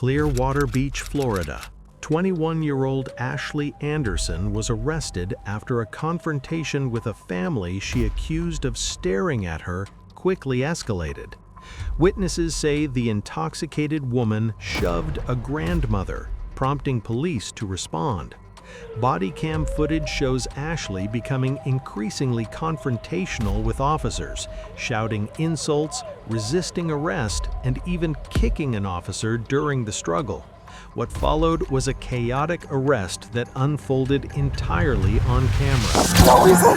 Clearwater Beach, Florida. 21-year-old Ashley Anderson was arrested after a confrontation with a family she accused of staring at her quickly escalated. Witnesses say the intoxicated woman shoved a grandmother, prompting police to respond. Bodycam footage shows Ashley becoming increasingly confrontational with officers, shouting insults, resisting arrest, and even kicking an officer during the struggle. What followed was a chaotic arrest that unfolded entirely on camera. No reason.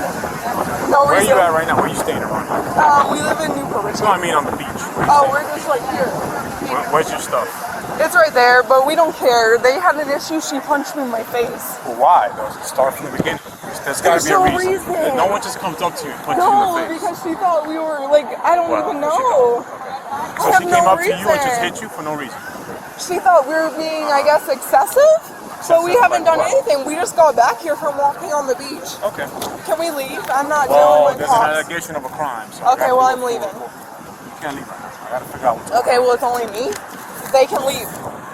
No reason. Where are you at right now? Where are you staying around? We live in Newport Richie. No, I mean on the beach. Oh, we're just right here. Where's your stuff? It's right there, but we don't care. They had an issue. She punched me in my face. Well, why? Start from the beginning. There's got to be a reason. reason. No one just comes up to you and punches you in No, the face. because she thought we were like, I don't even know. Okay. So I have she came no up to you and just reason. hit you for no reason. She thought we were being, I guess, excessive. So we haven't done anything. We just got back here from walking on the beach. Okay. Can we leave? I'm not Well, dealing with there's an cops. allegation of a crime. So Okay, well, I'm leaving. You can't leave right now. I gotta figure out what's Okay, well, it's only me. They can leave.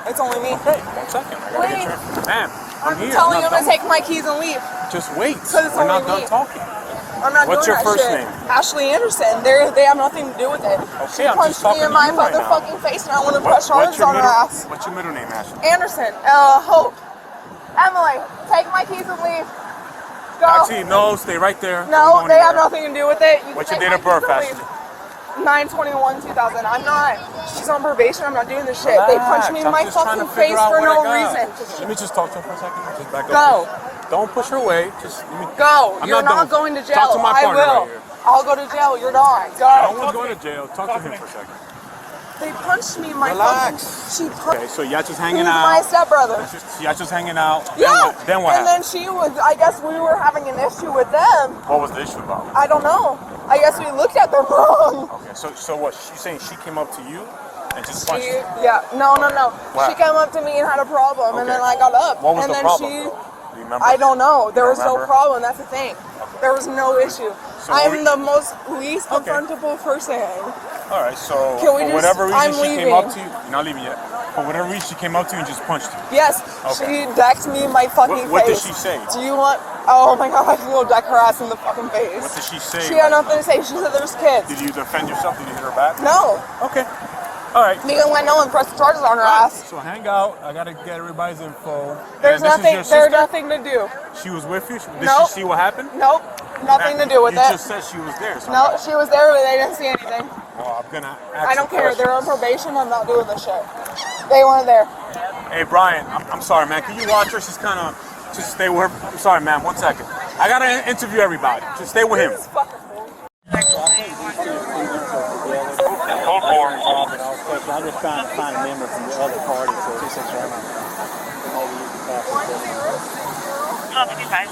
It's only me. Okay, 1 second. I gotta get your... Ma'am, I'm here. telling you I'm I'm gonna take my keys and leave. Just wait. Because it's We're only not done me. talking. I'm not What's doing your that first shit. name? Ashley Anderson. They have nothing to do with it. Okay, she I'm punched just talking me in to my you right now. motherfucking face, and I want to press charges on her ass. What's your middle name, Ashley? Anderson. Hope. Emily, take my keys and leave. Go. Actually, no. Stay right there. No, they have nothing to do with it. You What's can your take date of my birth, keys and Ashley? leave. 9/21/2000. I'm not. She's on probation. I'm not doing this shit. They punched me in my fucking face for no reason. Let me just talk to her for a second. Just back up. Go. Don't push her away. Just let me. Go. I'm You're not done. going to jail. Talk to my I partner will. right here. I'll go to jail. You're not. Go. No one's going to jail. Talk to him for a second. They punched me in my Relax. fucking... She punched... Okay, so y'all just hanging He's out. my stepbrother. Y'all just hanging out. Yeah. Then what And happened? then she was... I guess we were having an issue with them. What was the issue about? I don't know. I guess we looked at them wrong. Okay, so what? She's saying she came up to you and just punched you? Yeah. No. Wow. She came up to me and had a problem, and then I got up. What was and the then problem? she... Do you remember? I don't know. There was no remember? problem. That's the thing. There was no issue. So I'm the most least confrontable person. All right, so Can we for just- whatever reason I'm she came leaving. up to you. You're not leaving yet. For whatever reason she came up to you and just punched you. Yes, Okay. she decked me in my fucking What did face. she say? Do you want... Oh my god, I can go deck her ass in the fucking face. What did she say? She had nothing to say. She said there's kids. Did you defend yourself? Did you hit her back? No. Okay. All right. Because when no one pressed charges on her ass. So hang out. I gotta get everybody's info. There's And this is nothing. your There's sister? nothing to do. She was with you? Did Nope. she see what happened? Nope. Nothing to do with you it. just said she was there. So No, she was there, but they didn't see anything. Well, I'm gonna ask I don't you care. questions. They're on probation. I'm not doing this shit. They weren't there. Hey, Brian, I'm sorry, man. Can you watch her? She's kind of... Just stay with her. I'm sorry, man. 1 second. I gotta interview everybody. Just stay with him. This is fucking cool. I'm just trying to find a member from the other party, so maybe you can pass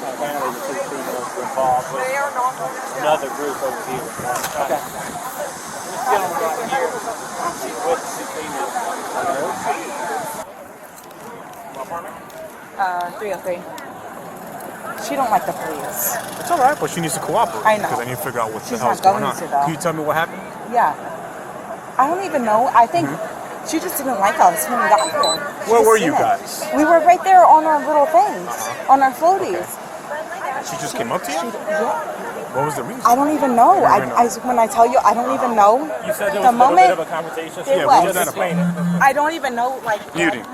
apparently the two females were involved with They are not going to jail. another group over here. Okay. This gentleman right here, he's with the two females. 303. She don't like the police. It's all right, but she needs to cooperate. I know. Because I need to figure out what the She's hell's not going going on. to, though. Can you tell me what happened? Yeah. I don't even know. I think she just didn't like us when we got here. Where were you She didn't. guys? We were right there on our little things, on our floaties. She just came up to you? Yeah. What was the reason? I don't even know. You don't even When I tell you, I don't even know. You said there The was a little moment- bit of a confrontation. It Yeah, was. what was that Explain about? it. I don't even know, like... Muting.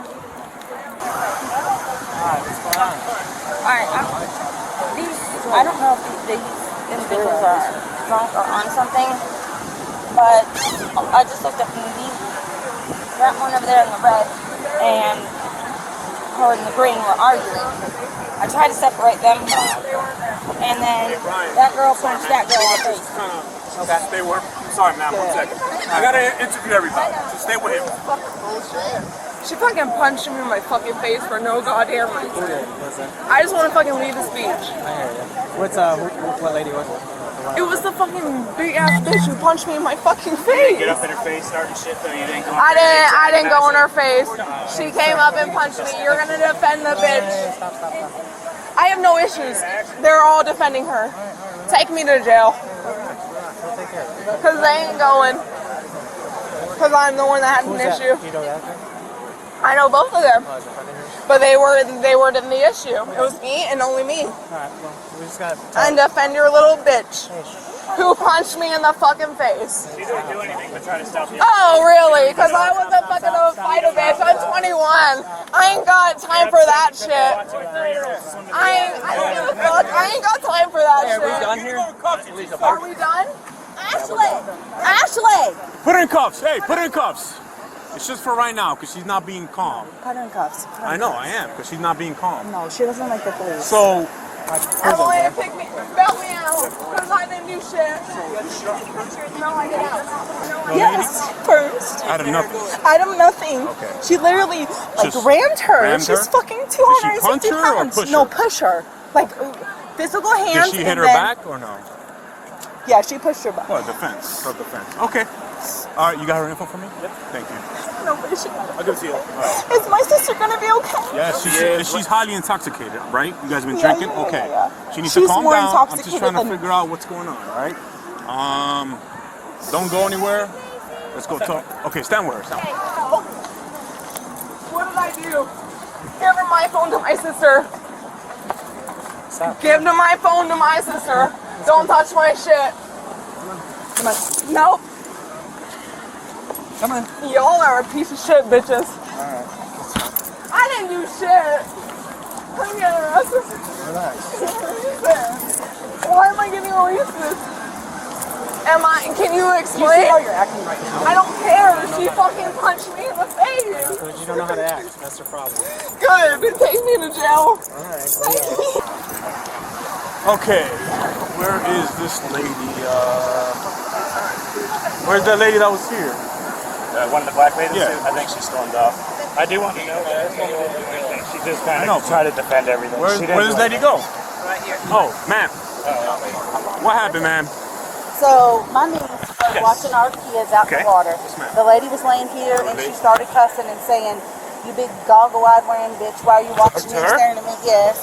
Alright, what's going on? Alright, I don't know if these individuals are drunk or on something, but I just looked up the movie. That one over there in the red and her in the green were arguing. I tried to separate them, and then that girl punched that girl in the face. Okay. Stay with her. Sorry, ma'am. 1 second. I gotta interview everybody. So stay with him. She fucking punched me in my fucking face for no goddamn reason. Listen, I just want to fucking leave this beach. I hear you. What lady was it? It was the fucking big ass bitch who punched me in my fucking face. Get up in her face, starting shit, so you didn't go. I didn't go in her face. She came up and punched me. You're gonna defend the bitch. I have no issues. They're all defending her. Take me to jail. Cause they ain't going. Because I'm the one that had an issue. You know that guy? I know both of them. Oh, is it friend of yours? But they were in the issue. It was me and only me. Alright, well, we just got And defend your little bitch who punched me in the fucking face. She didn't do anything but try to stop you. Oh, really? Because I wasn't fucking a fight a bitch. I'm 21. I ain't got time for that shit. I don't give a fuck. I ain't got time for that shit. Are we done here? Are we done? Ashley! Put her in cuffs. Hey, put her in cuffs. It's just for right now because she's not being calm. Put her in cuffs. I know, I am because she's not being calm. No, she doesn't like the police. So, Emily, pick me, bail me out because I didn't do shit. No, I didn't. Yes, first. out of nothing. Out of nothing. Okay. She literally Just rammed her. rammed She's her? fucking Did she 260 punch her or pounds. push No, her? push her. Like physical hands. Did she hit and her then- back or no? Yeah, she pushed her back. Well, defense. Self-defense. Okay. All right, you got her info for me? Yep. Thank you. No, but she, I'll give it to you. is my sister gonna be okay? Yeah, she's highly intoxicated, right? You guys been Yeah, drinking? yeah, Okay. yeah. She needs She's to calm more down. I'm just intoxicated trying to than- figure out what's going on, all right? Don't go anywhere. Let's go talk. Okay, stand where? Stand where? What did I do? Give her my phone to my sister. Stop. Give my phone to my sister. Don't touch my shit. Come on. Nope. Come on. Y'all are a piece of shit, bitches. Alright. I didn't do shit. Come here. Relax. Why am I getting away with this? Can you You see explain? how you're acting right now? I don't care. She fucking punched me in the face. Because you don't know how to act. That's the problem. Good. It takes me to jail. Alright. Okay. Where is this lady? Where's that lady that was here? One of the black ladies, Yeah. I think she stormed off. I do want to know that. She just kind know, of tried to defend everything. Where She does this do lady go? Right here. Oh, ma'am. What happened, ma'am? So my niece was watching our kids out in Okay. the water. Yes, ma'am. The lady was laying here and she started cussing and saying, "You big goggle-eyed wearing bitch, why are you watching me To her? staring at me?" Yes.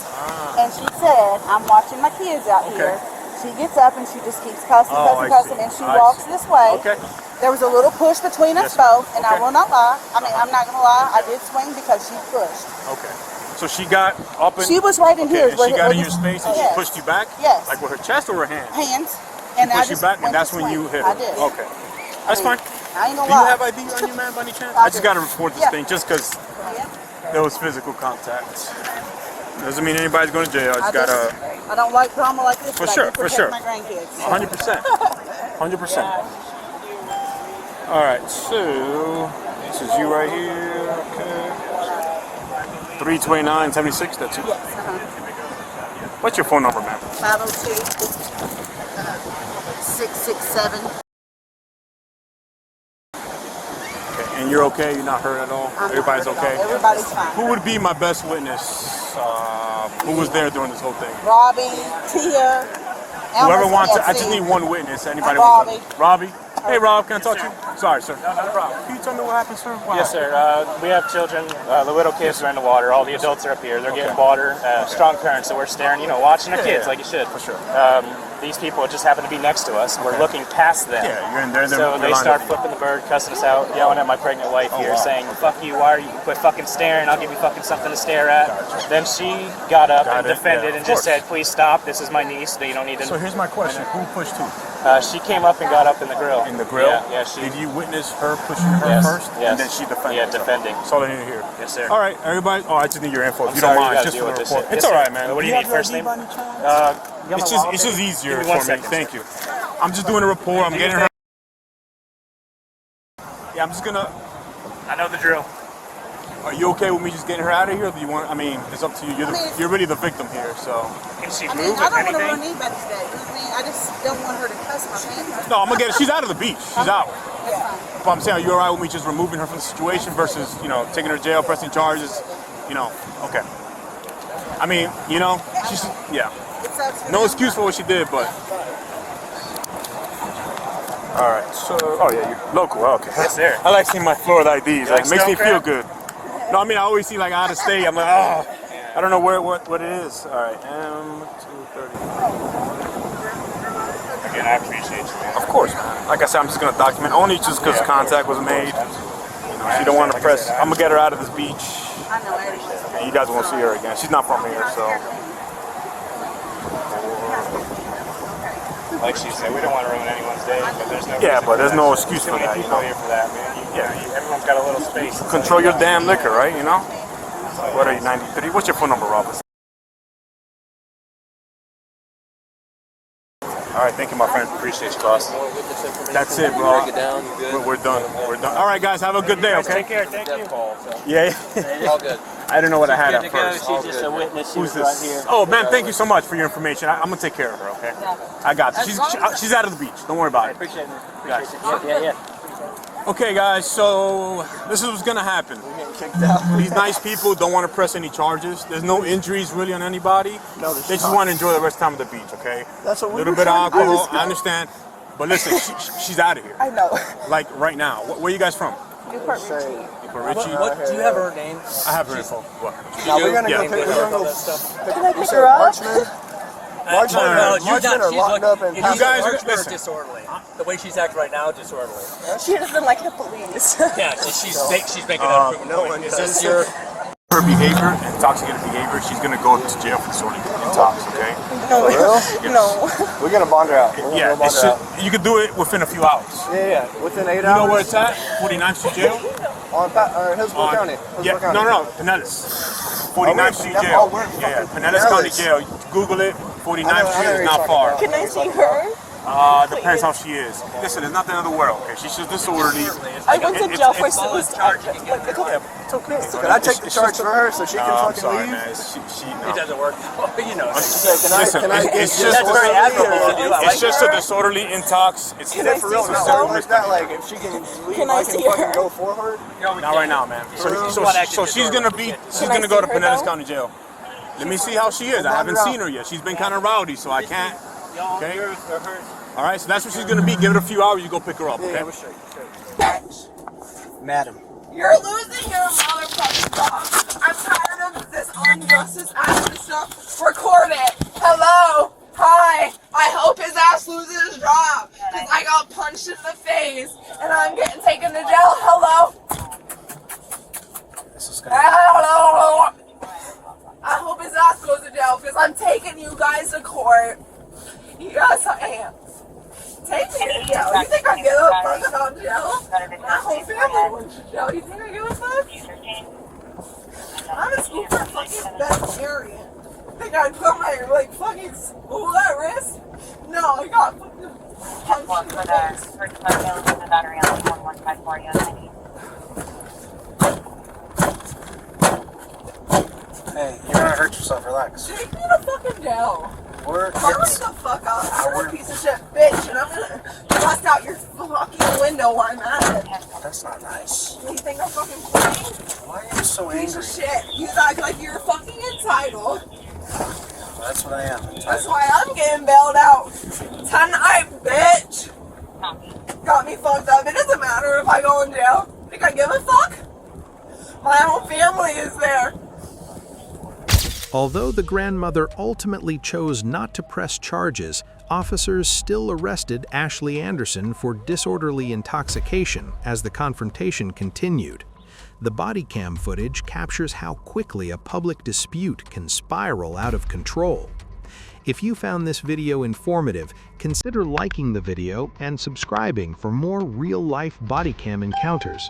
And she said, "I'm watching my kids out here." She gets up and she just keeps cussing, Oh, I cussing, see. and she I walks see. this way. Okay. There was a little push between us Yes, ma'am. both, and I Okay. will not lie. I mean, I'm not gonna lie. I did swing because she pushed. Okay. So she got up and She was right in here. and she got in your space and Yes. she pushed you back? Yes. Like with her chest or her hand? Hands. And I Pushed you just back and went that's to when you swing. hit her? I did. Okay. That's fine. I ain't gonna Do you lie. have ID on you, man, by any chance? I I just do. got to report this Yeah. thing just because Yeah. there was physical contact. Doesn't mean anybody's going to jail. I just got to... I don't like drama like this. For but sure, I do for protect sure. my grandkids. 100%. 100%. All right, so this is you right here. Okay. 329-76, that's you. Yes, What's your phone number, ma'am? 502-667. Okay. And you're okay? You're not hurt at all? Everybody's okay? Everybody's fine. Who would be my best witness? Who was there during this whole thing? Robbie, Tia, Whoever Elmer's wants to, I LC. just need one witness. Anybody Robbie. wants to? Robbie? Hey, Rob, can I talk to you? Sorry, sir. No, not a problem. Can you tell me what happened, sir? Wow. Yes, sir. We have children. The little kids are in the water. All the adults are up here. They're getting water. Strong current, so we're staring, watching our kids like you should. For sure. These people just happen to be next to us. We're looking past them. Yeah, you're in there. So they start flipping the bird, cussing us out, yelling at my pregnant wife here, wow. saying, "Fuck you! Why are you quit fucking staring? I'll give you fucking something to stare at." Gotcha. Then she got up and it, defended yeah, and of just course. said, "Please stop. This is my niece. You don't need to." So here's my question. Who pushed who? She came up and got up in the grill. In the grill? Yeah. She. Did you witness her pushing her Yes, first? yes. And then she defended Yeah, herself? defending. That's all I need to hear. Yes, sir. All right, everybody. Oh, I just need your info if you sorry, don't you mind. gotta Just deal for the with this report. shit. It's Yes, all sir. right, man. What do you need, first name? It's just easier Give me for 1 me. second, Thank sir. you. I'm just doing a report. I'm getting her. Yeah, I'm just gonna. I know the drill. Are you okay with me just getting her out of here? Or do you want? I mean, it's up to you. You're really the victim here, so. Can she I move mean, if I don't want to run anything? anybody's day. You know what I mean? I just don't want her to cuss my pants. No, I'm gonna get her. She's out of the beach. She's out. That's fine. But I'm saying, are you alright with me just removing her from the situation versus, taking her to jail, pressing charges? Okay. I mean, she's, yeah. It's up to No them. excuse for what she did, but. Alright, so. Oh, yeah, you're local. Okay. Yes, sir. I like seeing my Florida IDs. like It makes me feel Stonecrab? good. No, I mean, I always see like out of state. I'm like, oh, I don't know what it is. Alright, M230. Again, I appreciate you, man. Of course, man. Like I said, I'm just gonna document only just because contact was made. You know, she don't want to press. I'm gonna get her out of this beach. And you guys won't see her again. She's not from here, so. Like she said, we don't want to ruin anyone's day, but there's no. Yeah, but there's no excuse too for many that. people here for that, man. Everyone's got a little space. Control your damn liquor, right? You know. What are you, 93? What's your phone number, Robert? All right, thank you, my friend. Appreciate you, boss. That's it, bro. We're done. We're done. All right, guys, have a good day, okay? Take care. Thank you. Yeah. All good. I didn't know what I had at first. She's just a witness. She Who's was right this? here. Oh, man, thank you so much for your information. I'm gonna take care of her, okay? I got you. She's out of the beach. Don't worry about it. Appreciate it. Guys. Yeah. Okay, guys. So this is what's gonna happen. These nice people don't want to press any charges. There's no injuries really on anybody. No, they just want to enjoy the rest of the time at the beach, okay? That's what a little bit of alcohol. I understand. But listen, she's out of here. I know. Like right now. Where are you guys from? Newport Beach. Newport Richie? What do you have her name? I have her info. What? Now we're gonna Yeah. go pick her up. Can I pick her up? Marksmen are locked up and You guys are listen. disorderly. The way she's acting right now, disorderly. She doesn't like the police. Yeah, she's making that improvement. no one Is does. this your? Her behavior, intoxicated behavior, she's gonna go to jail for disorderly intox, okay? No. We're gonna bond her out. Yeah, you could do it within a few hours. Yeah. Within 8 You hours. know where it's at? 49th Street Jail? On Hillsborough County. Yeah, Hillsborough County. no, Pinellas. 49th Street That's Jail. all we're Yeah, fucking Pinellas County Pinellas. Jail. Google it. 49th I know Street is you're not talking far. about. Can I see her? Depends how she is. Listen, there's nothing in the world, okay? She's just disorderly. I went to jail for it's- suicide. It's okay. Can I take the charge for her so she can I'm fucking sorry, leave? man. She It doesn't work. You know. Listen, Can I get it's just That's very admirable to do. I it's like just a disorderly intox. It's Can I For real, see not her? like that. Like if she can leave, Can I I can see fucking her? go for her. not right now, man. So she's gonna I go to see her, Pinellas though? County Jail. Let me see how she is. I haven't seen her yet. She's been kind of rowdy, so I can't. Okay. All right, so that's what she's gonna be. Give it a few hours. You go pick her up. Okay. Yeah, we're straight. Madam. You're losing your motherfucking job. I'm tired of this injustice ass stuff. Record it. Hello. Hi. I hope his ass loses his job. Because I got punched in the face and I'm getting taken to jail. Hello. Hello. I hope his ass goes to jail because I'm taking you guys to court. Yes, I am. Take me to jail. You think I give a fuck about jail? My whole family went to jail. You think I give a fuck? I'm in school for fucking veterinarian. Think I put my fucking school at risk? No, I got fucking punched in the face. Hey, you're gonna hurt yourself. Relax. Take me to fucking jail. We're Hurry the fuck up. You're a piece of shit bitch, and I'm gonna bust out your fucking window while I'm at it. That's not nice. You think I'm fucking playing? Why are you so Piece angry? of shit. You act like you're fucking entitled. That's what I am. That's why I'm getting bailed out tonight, bitch. Got me fucked up. It doesn't matter if I go in jail. Think I give a fuck? My whole family is there. Although the grandmother ultimately chose not to press charges, officers still arrested Ashley Anderson for disorderly intoxication as the confrontation continued. The body cam footage captures how quickly a public dispute can spiral out of control. If you found this video informative, consider liking the video and subscribing for more real-life body cam encounters.